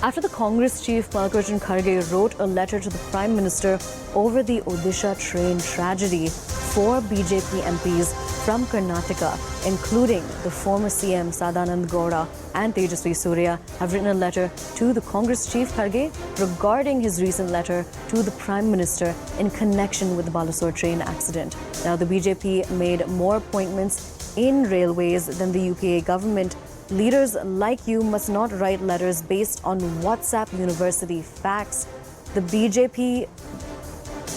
After the Congress chief Mallikarjun Kharge wrote a letter to the Prime Minister over the Odisha train tragedy, 4 BJP MPs from Karnataka, including the former CM Sadananda Gowda and Tejasvi Surya, have written a letter to the Congress chief Kharge regarding his recent letter to the Prime Minister in connection with the Balasore train accident. Now, the BJP made more appointments in railways than the UPA government. Leaders like you must not write letters based on WhatsApp University facts. The BJP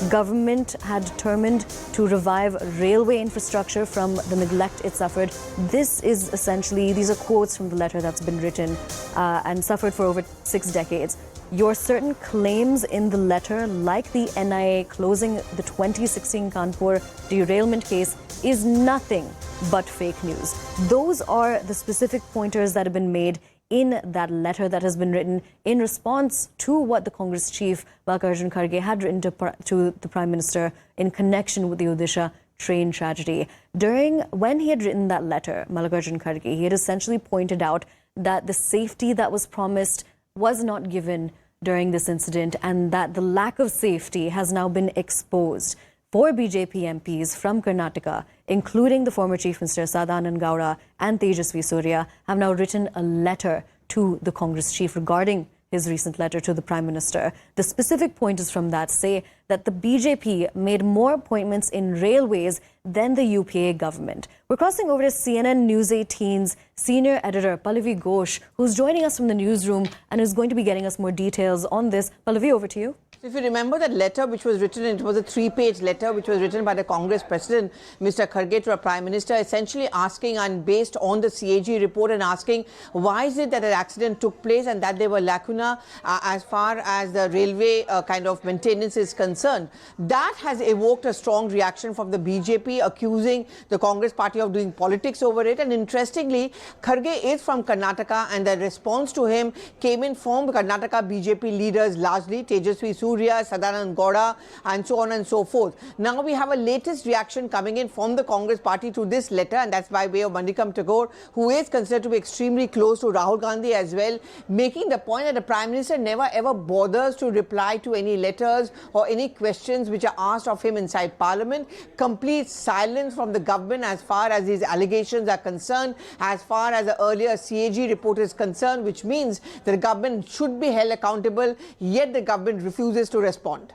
government had determined to revive railway infrastructure from the neglect it suffered. This is essentially, these are quotes from the letter that's been written and suffered for over 6 decades. Your certain claims in the letter, like the NIA closing the 2016 Kanpur derailment case, is nothing but fake news. Those are the specific pointers that have been made in that letter that has been written in response to what the Congress chief Mallikarjun Kharge had written to the Prime Minister in connection with the Odisha train tragedy. When he had written that letter, Mallikarjun Kharge, he had essentially pointed out that the safety that was promised was not given during this incident, and that the lack of safety has now been exposed. 4 BJP MPs from Karnataka, including the former Chief Minister Sadananda Gowda and Tejasvi Surya, have now written a letter to the Congress chief regarding his recent letter to the Prime Minister. The specific pointers from that say that the BJP made more appointments in railways than the UPA government. We're crossing over to CNN News 18's senior editor, Pallavi Ghosh, who's joining us from the newsroom and is going to be getting us more details on this. Pallavi, over to you. If you remember that letter which was written, it was a 3-page letter which was written by the Congress President, Mr. Kharge, to a Prime Minister, essentially asking, and based on the CAG report, and asking why is it that an accident took place and that there were lacuna as far as the railway kind of maintenance is concerned. That has evoked a strong reaction from the BJP, accusing the Congress party of doing politics over it. And interestingly, Kharge is from Karnataka, and the response to him came in from Karnataka BJP leaders, largely Tejasvi Surya, Sadananda Gowda, and so on and so forth. Now we have a latest reaction coming in from the Congress party to this letter, and that's by way of Mallikarjun Kharge, who is considered to be extremely close to Rahul Gandhi as well, making the point that the Prime Minister never ever bothers to reply to any letters or any questions which are asked of him inside Parliament. Complete silence from the government as far as these allegations are concerned, as far as the earlier CAG report is concerned, which means that the government should be held accountable, yet the government refuses to respond.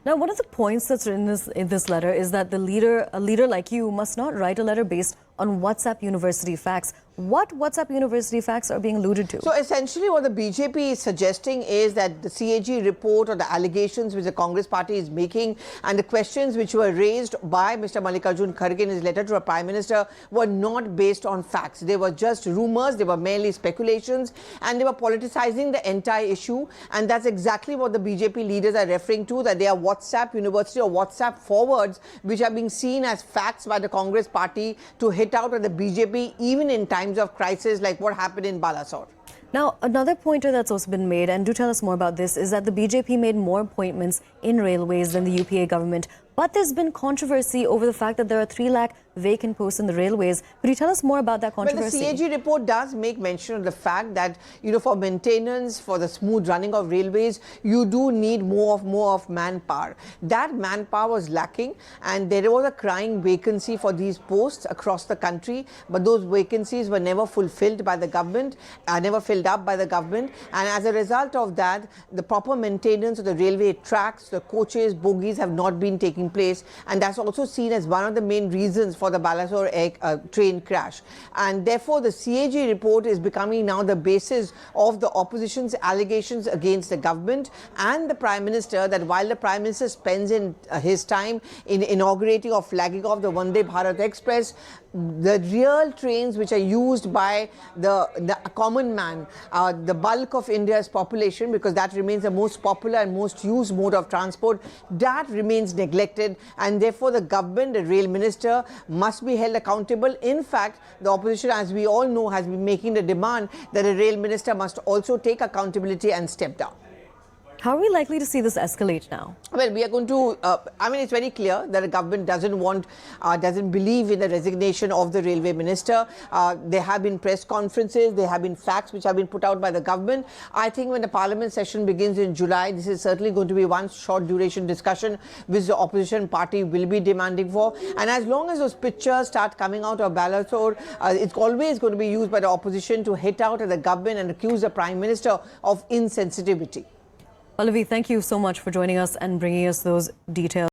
Now, one of the points that's written in this letter is that a leader like you must not write a letter based on WhatsApp University facts. What WhatsApp University facts are being alluded to? So essentially what the BJP is suggesting is that the CAG report, or the allegations which the Congress party is making, and the questions which were raised by Mr. Mallikarjun Kharge in his letter to a Prime Minister, were not based on facts. They were just rumors, they were merely speculations, and they were politicizing the entire issue. And that's exactly what the BJP leaders are referring to, that they are WhatsApp University or WhatsApp forwards which are being seen as facts by the Congress party to hit out at the BJP even in times of crisis like what happened in Balasore. Now, another pointer that's also been made, and do tell us more about this, is that the BJP made more appointments in railways than the UPA government. But there's been controversy over the fact that there are 3 lakh vacant posts in the railways. Could you tell us more about that controversy? Well, the CAG report does make mention of the fact that, for maintenance, for the smooth running of railways, you do need more of manpower. That manpower was lacking, and there was a crying vacancy for these posts across the country. But those vacancies were never fulfilled by the government, never filled up by the government. And as a result of that, the proper maintenance of the railway tracks, the coaches, bogies have not been taking place, and that's also seen as one of the main reasons for the Balasore train crash. And therefore the CAG report is becoming now the basis of the opposition's allegations against the government and the Prime Minister, that while the Prime Minister spends his time in inaugurating or flagging off the Vande Bharat Express, the real trains which are used by the common man, the bulk of India's population, because that remains the most popular and most used mode of transport, that remains neglected, and therefore the government, the rail minister, must be held accountable. In fact, the opposition, as we all know, has been making the demand that the rail minister must also take accountability and step down. How are we likely to see this escalate now? Well, we are going to, it's very clear that the government doesn't believe in the resignation of the railway minister. There have been press conferences, there have been facts which have been put out by the government. I think when the parliament session begins in July, this is certainly going to be one short duration discussion which the opposition party will be demanding for. And as long as those pictures start coming out of Balasore, it's always going to be used by the opposition to hit out at the government and accuse the Prime Minister of insensitivity. Pallavi, thank you so much for joining us and bringing us those details.